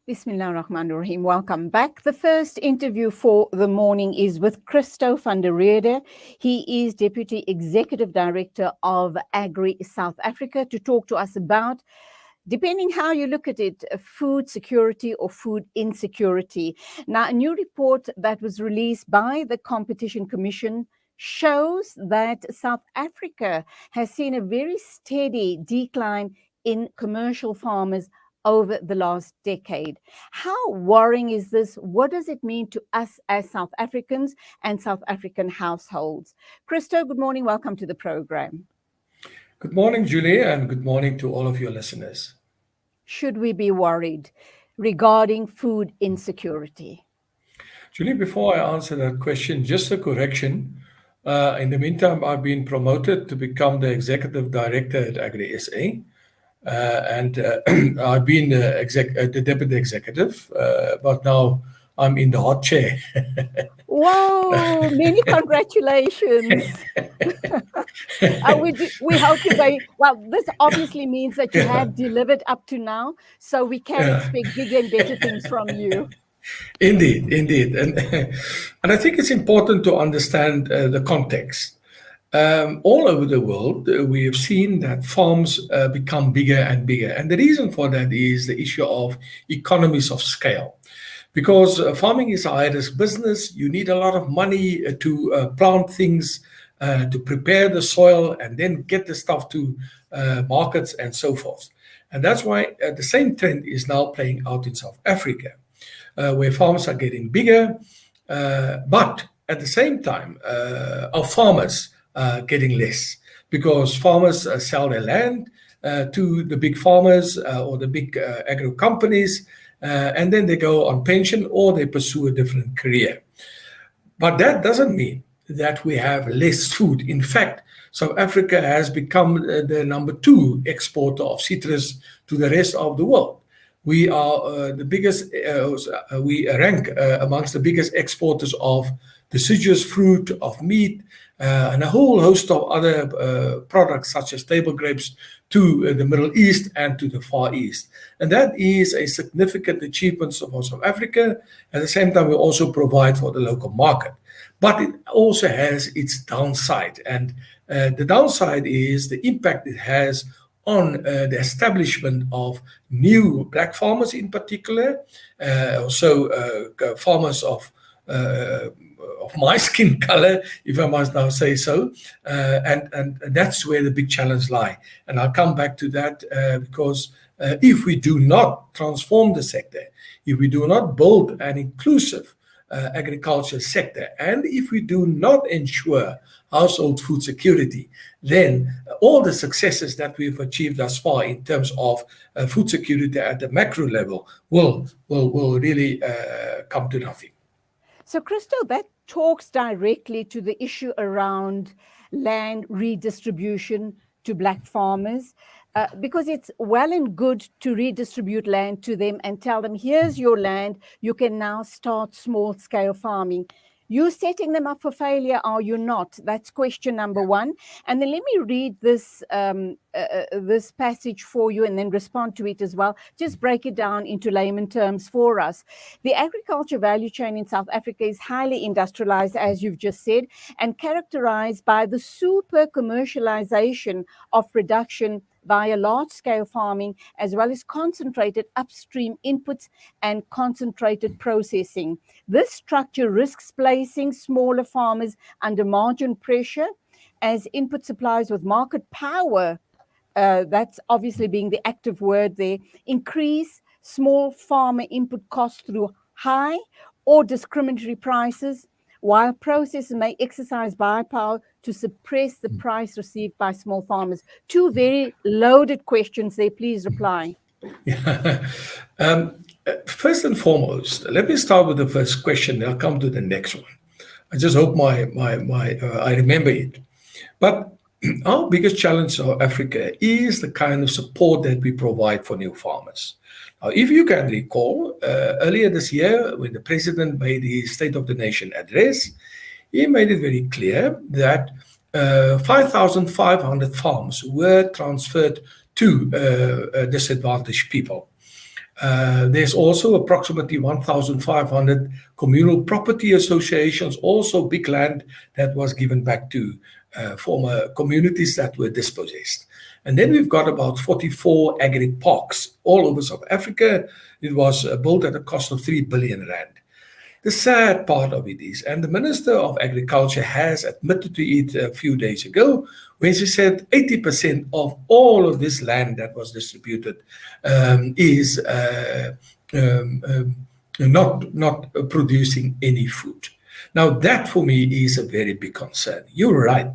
Bismillahirrahmanirrahim. Welcome back. The first interview for the morning is with Christo van der Reede. He is Deputy Executive Director of AgriSA South Africa to talk to us about, depending how you look at it, food security or food insecurity. Now, a new report that was released by the Competition Commission shows that South Africa has seen a very steady decline in commercial farmers over the last decade. How worrying is this? What does it mean to us as South Africans and South African households? Christo, good morning. Welcome to the program. Good morning, Julie, and good morning to all of your listeners. Should we be worried regarding food insecurity? Julie, before I answer that question, just a correction. In the meantime, I've been promoted to become the Executive Director at AgriSA. And I've been the Deputy Executive, but now I'm in the hot chair. Whoa, many congratulations. We hope this obviously means that you have delivered up to now, so we can expect bigger and better things from you. Indeed. And I think it's important to understand the context. All over the world, we have seen that farms become bigger and bigger. And the reason for that is the issue of economies of scale. Because farming is a high-risk business, you need a lot of money to plant things, to prepare the soil, and then get the stuff to markets and so forth. And that's why the same trend is now playing out in South Africa, where farms are getting bigger, but at the same time, our farmers getting less, because farmers sell their land to the big farmers or the big agro companies, and then they go on pension or they pursue a different career. But that doesn't mean that we have less food. In fact, South Africa has become the number 2 exporter of citrus to the rest of the world. We are the biggest, we rank amongst the biggest exporters of deciduous fruit, of meat, and a whole host of other products such as table grapes to the Middle East and to the Far East. And that is a significant achievement for South Africa. At the same time, we also provide for the local market. But it also has its downside. And the downside is the impact it has on the establishment of new black farmers in particular, also farmers of my skin color, if I must now say so, and that's where the big challenge lies. And I'll come back to that because if we do not transform the sector, if we do not build an inclusive agriculture sector, and if we do not ensure household food security, then all the successes that we've achieved thus far in terms of food security at the macro level will really come to nothing. So, Christo, that talks directly to the issue around land redistribution to black farmers, because it's well and good to redistribute land to them and tell them, here's your land, you can now start small-scale farming. You setting them up for failure, are you not? That's question number 1. And then let me read this this passage for you and then respond to it as well. Just break it down into layman terms for us. The agriculture value chain in South Africa is highly industrialized, as you've just said, and characterized by the super commercialization of production via large-scale farming, as well as concentrated upstream inputs and concentrated processing. This structure risks placing smaller farmers under margin pressure as input supplies with market power, that's obviously being the active word there, increase small farmer input costs through high or discriminatory prices, while processors may exercise buyer power to suppress the price received by small farmers. 2 very loaded questions there. Please reply. Yeah. First and foremost, let me start with the first question. I'll come to the next one. I just hope I remember it. But our biggest challenge in Africa is the kind of support that we provide for new farmers. Now, if you can recall, earlier this year, when the president made his State of the Nation address, he made it very clear that 5,500 farms were transferred to disadvantaged people. There's also approximately 1,500 communal property associations, also big land that was given back to former communities that were dispossessed. And then we've got about 44 agri parks all over South Africa. It was built at a cost of 3 billion rand. The sad part of it is, and the Minister of Agriculture has admitted to it a few days ago, when she said 80% of all of this land that was distributed is not producing any food. Now, that for me is a very big concern. You're right.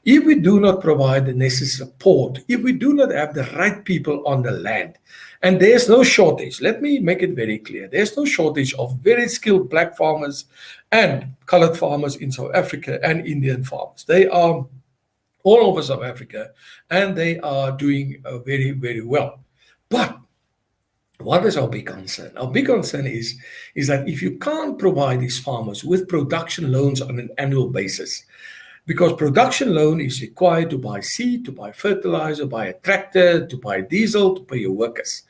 If we do not provide the necessary support, if we do not have the right people on the land, and there's no shortage, let me make it very clear, there's no shortage of very skilled black farmers and colored farmers in South Africa and Indian farmers. They are all over South Africa and they are doing very, very well. But what is our big concern? Our big concern is that if you can't provide these farmers with production loans on an annual basis, because production loan is required to buy seed, to buy fertilizer, buy a tractor, to buy diesel, to pay your workers,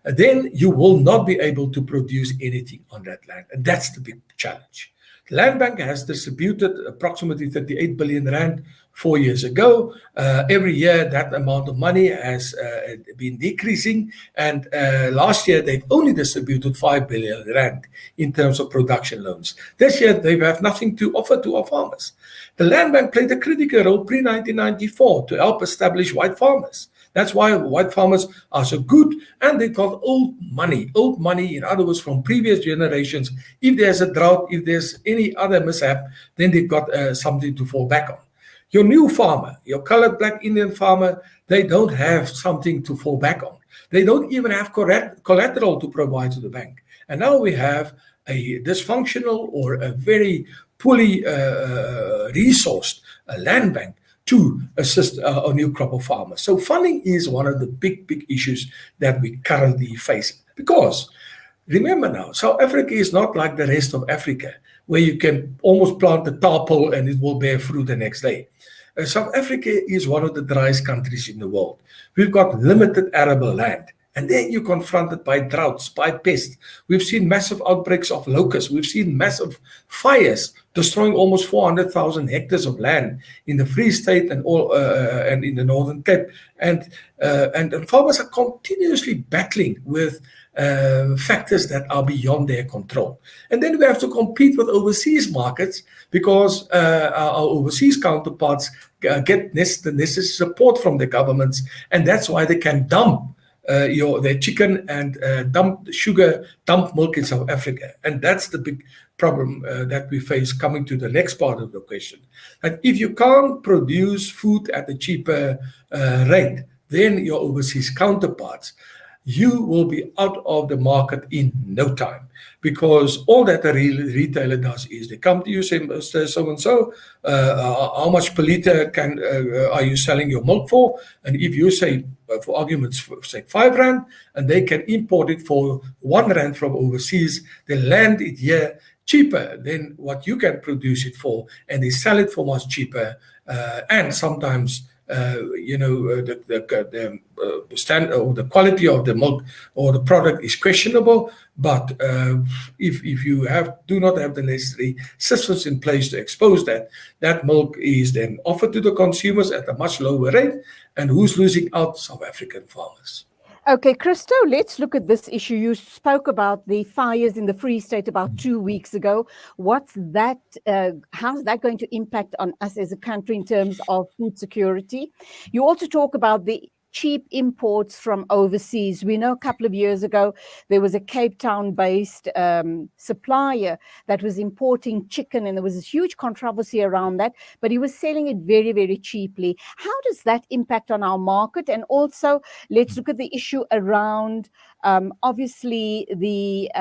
then you will not be able to produce anything on that land. And that's the big challenge. The Land Bank has distributed approximately 38 billion rand 4 years ago. Every year, that amount of money has been decreasing. And last year, they've only distributed 5 billion rand in terms of production loans. This year, they have nothing to offer to our farmers. The Land Bank played a critical role pre-1994 to help establish white farmers. That's why white farmers are so good, and they got old money. Old money, in other words, from previous generations. If there's a drought, if there's any other mishap, then they've got something to fall back on. Your new farmer, your colored black Indian farmer, they don't have something to fall back on. They don't even have collateral to provide to the bank. And now we have a dysfunctional or a very poorly resourced land bank to assist a new crop of farmers. So funding is one of the big issues that we currently face. Because remember now, South Africa is not like the rest of Africa, where you can almost plant a topple and it will bear fruit the next day. South Africa is one of the driest countries in the world. We've got limited arable land. And then you're confronted by droughts, by pests. We've seen massive outbreaks of locusts. We've seen massive fires destroying almost 400,000 hectares of land in the Free State and in the Northern Cape. And farmers are continuously battling with factors that are beyond their control. And then we have to compete with overseas markets because our overseas counterparts get the necessary support from the governments. And that's why they can dump their chicken and dump sugar, dump milk in South Africa. And that's the big problem that we face coming to the next part of the question. That if you can't produce food at a cheaper rate than your overseas counterparts, you will be out of the market in no time. Because all that a retailer does is they come to you, say, Mr. So-and-so, how much per liter are you selling your milk for? And if you say, for argument's sake, 5 rand, and they can import it for 1 rand from overseas, they land it here cheaper than what you can produce it for, and they sell it for much cheaper, and sometimes the standard or the quality of the milk or the product is questionable. But if you do not have the necessary systems in place to expose that milk is then offered to the consumers at a much lower rate. And who's losing out? South African farmers. Okay, Christo, let's look at this issue. You spoke about the fires in the Free State about 2 weeks ago. What's that? How's that going to impact on us as a country in terms of food security? You also talk about the cheap imports from overseas. We know a couple of years ago, there was a Cape Town-based supplier that was importing chicken, and there was this huge controversy around that, but he was selling it very, very cheaply. How does that impact on our market? And also, let's look at the issue around, obviously, the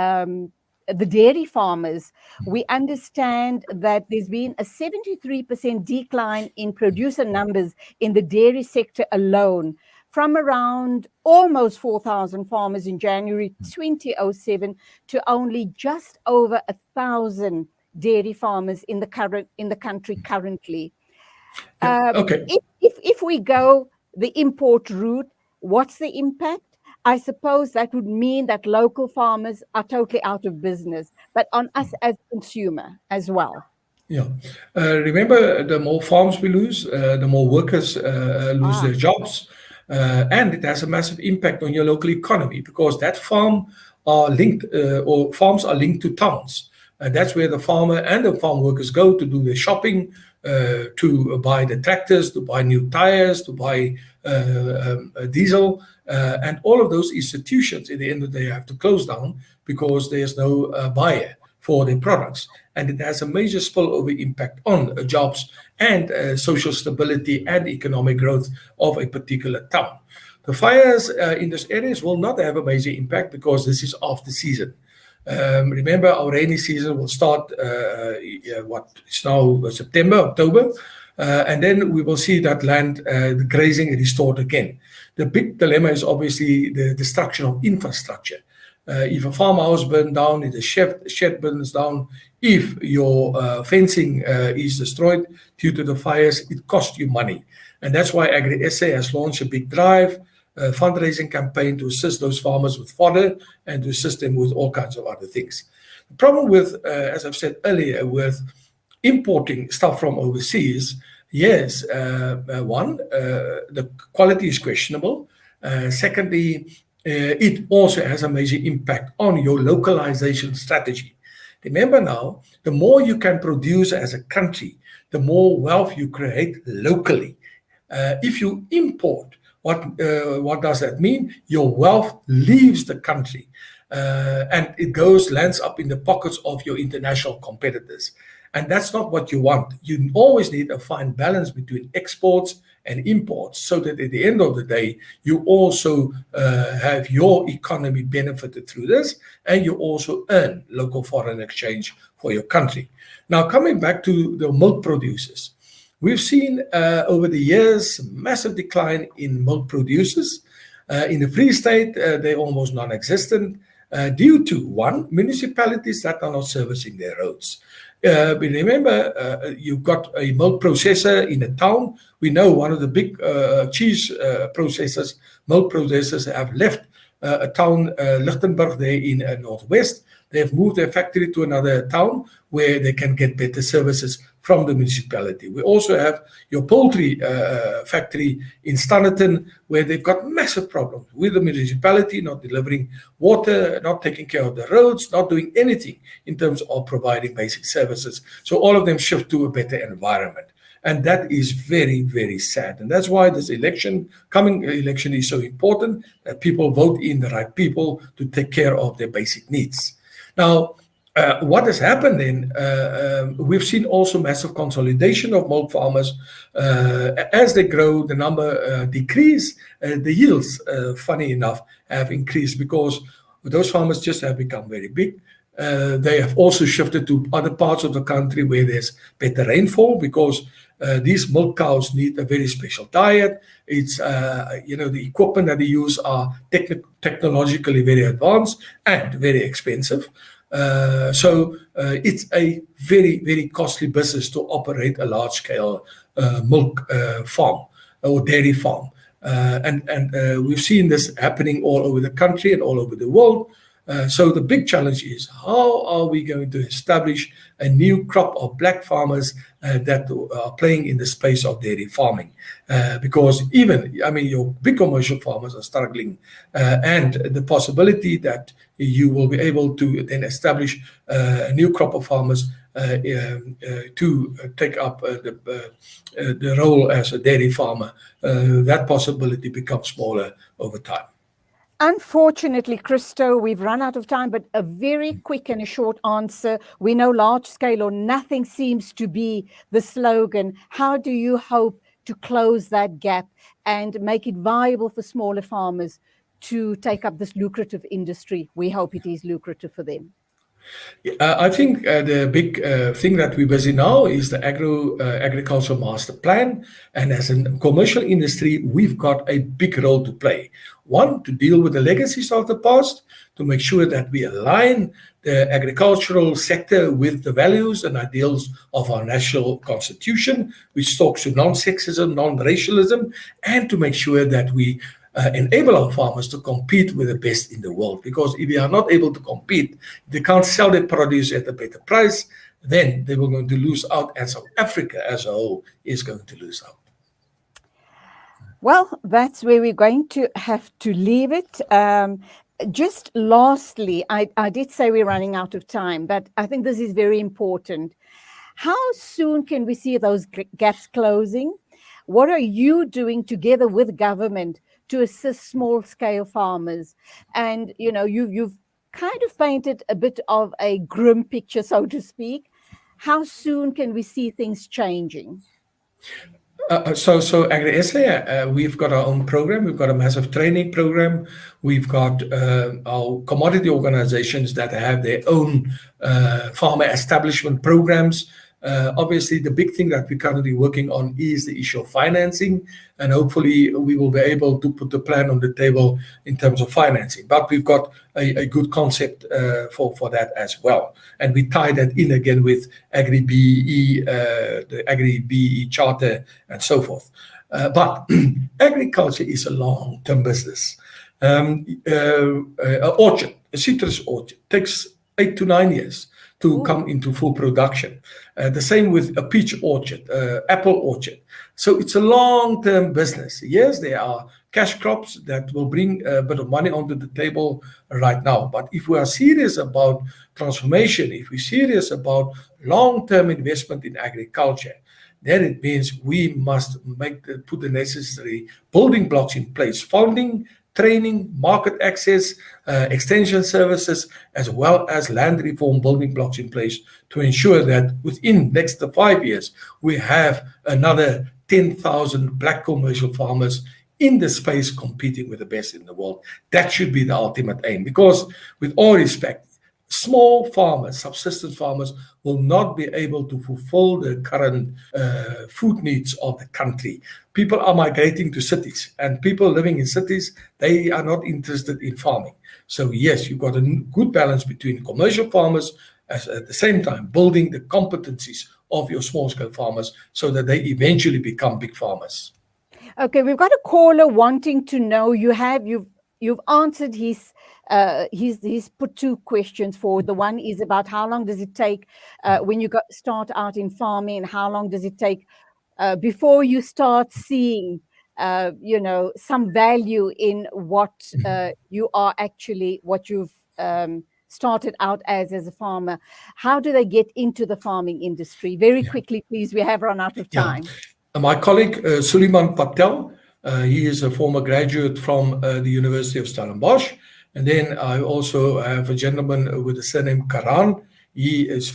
dairy farmers. We understand that there's been a 73% decline in producer numbers in the dairy sector alone, from around almost 4,000 farmers in January 2007 to only just over 1,000 dairy farmers in the country currently. Okay. If we go the import route, what's the impact? I suppose that would mean that local farmers are totally out of business, but on us as consumer as well. Yeah. Remember, the more farms we lose, the more workers lose Ah, their jobs. And it has a massive impact on your local economy because that farm are linked, or farms are linked to towns. And that's where the farmer and the farm workers go to do their shopping, to buy the tractors, to buy new tires, to buy diesel. And all of those institutions, in the end of the day, have to close down because there's no buyer for their products. And it has a major spillover impact on jobs and social stability and economic growth of a particular town. The fires in those areas will not have a major impact because this is after season. Remember, our rainy season will start what is now September, October, and then we will see that land the grazing restored again. The big dilemma is obviously the destruction of infrastructure. If a farmhouse burns down, if the shed burns down, if your fencing is destroyed due to the fires, it costs you money. And that's why AgriSA has launched a big drive, fundraising campaign to assist those farmers with fodder and to assist them with all kinds of other things. The problem with, as I've said earlier, with importing stuff from overseas, yes, the quality is questionable. Secondly, it also has a major impact on your localization strategy. Remember now, the more you can produce as a country, the more wealth you create locally. If you import, what does that mean? Your wealth leaves the country, and it lands up in the pockets of your international competitors. And that's not what you want. You always need a fine balance between exports and imports so that at the end of the day, you also have your economy benefited through this, and you also earn local foreign exchange for your country. Now, coming back to the milk producers, we've seen over the years massive decline in milk producers. In the Free State, they're almost non-existent due to, one, municipalities that are not servicing their roads. But remember, you've got a milk processor in a town. We know one of the big cheese processors, milk processors, have left a town, Lichtenburg, there in Northwest. They have moved their factory to another town where they can get better services from the municipality. We also have your poultry factory in Standerton, where they've got massive problems with the municipality not delivering water, not taking care of the roads, not doing anything in terms of providing basic services. So all of them shift to a better environment. And that is very, very sad. And that's why this coming election is so important, that people vote in the right people to take care of their basic needs. Now, what has happened then, we've seen also massive consolidation of milk farmers. As they grow, the number decrease, the yields, funny enough, have increased because those farmers just have become very big. They have also shifted to other parts of the country where there's better rainfall because these milk cows need a very special diet. It's, the equipment that they use are technologically very advanced and very expensive. So it's a very, very costly business to operate a large-scale milk farm or dairy farm. And we've seen this happening all over the country and all over the world. So the big challenge is, how are we going to establish a new crop of black farmers that are playing in the space of dairy farming? Because your big commercial farmers are struggling, and the possibility that you will be able to then establish a new crop of farmers to take up the role as a dairy farmer, that possibility becomes smaller over time. Unfortunately, Christo, we've run out of time, but a very quick and a short answer. We know large scale or nothing seems to be the slogan. How do you hope to close that gap and make it viable for smaller farmers to take up this lucrative industry? We hope it is lucrative for them. I think the big thing that we're busy now is the agricultural master plan. And as a commercial industry, we've got a big role to play. One, to deal with the legacies of the past, to make sure that we align the agricultural sector with the values and ideals of our national constitution, which talks to non-sexism, non-racialism, and to make sure that we enable our farmers to compete with the best in the world. Because if they are not able to compete, if they can't sell their produce at a better price, then they were going to lose out, and South Africa as a whole is going to lose out. Well, that's where we're going to have to leave it. Just lastly, I did say we're running out of time, but I think this is very important. How soon can we see those gaps closing? What are you doing together with government to assist small-scale farmers? And you've kind of painted a bit of a grim picture, so to speak. How soon can we see things changing? So AgriSA, we've got our own program. We've got a massive training program. We've got our commodity organizations that have their own farmer establishment programs. Obviously, the big thing that we're currently working on is the issue of financing, and hopefully we will be able to put the plan on the table in terms of financing. But we've got a good concept for that as well, and we tie that in again with Agri-BEE, the Agri-BEE charter, and so forth. But agriculture is a long-term business. An orchard, a citrus orchard, takes 8 to 9 years to come into full production. The same with a peach orchard, apple orchard. So it's a long-term business. Yes, there are cash crops that will bring a bit of money onto the table right now. But if we are serious about transformation, if we're serious about long-term investment in agriculture, then it means we must put the necessary building blocks in place: funding, training, market access, extension services, as well as land reform building blocks in place to ensure that within next 5 years, we have another 10,000 black commercial farmers in the space competing with the best in the world. That should be the ultimate aim, because with all respect, small farmers, subsistence farmers, will not be able to fulfill the current food needs of the country. People are migrating to cities, and people living in cities, they are not interested in farming. So yes, you've got a good balance between commercial farmers, as at the same time building the competencies of your small-scale farmers so that they eventually become big farmers. Okay, we've got a caller wanting to know. You've answered he's put two questions forward. The one is about how long does it take when you start out in farming, and how long does it take before you start seeing some value in what what you've started out as a farmer. How do they get into the farming industry? Very quickly, please. We have run out of time. My colleague Suleiman Patel, he is a former graduate from the University of Stellenbosch. And then I also have a gentleman with the surname Karan. His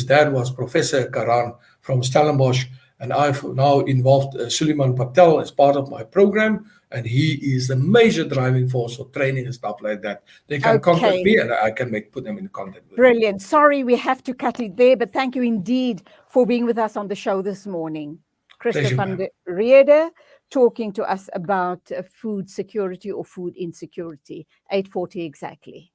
dad was Professor Karan from Stellenbosch. And I've now involved Suleiman Patel as part of my program. And he is the major driving force for training and stuff like that. They can contact me, and I can put them in contact with Brilliant. Sorry, we have to cut it there, but thank you indeed for being with us on the show this morning. Christo van Reede talking to us about food security or food insecurity. 8:40 exactly.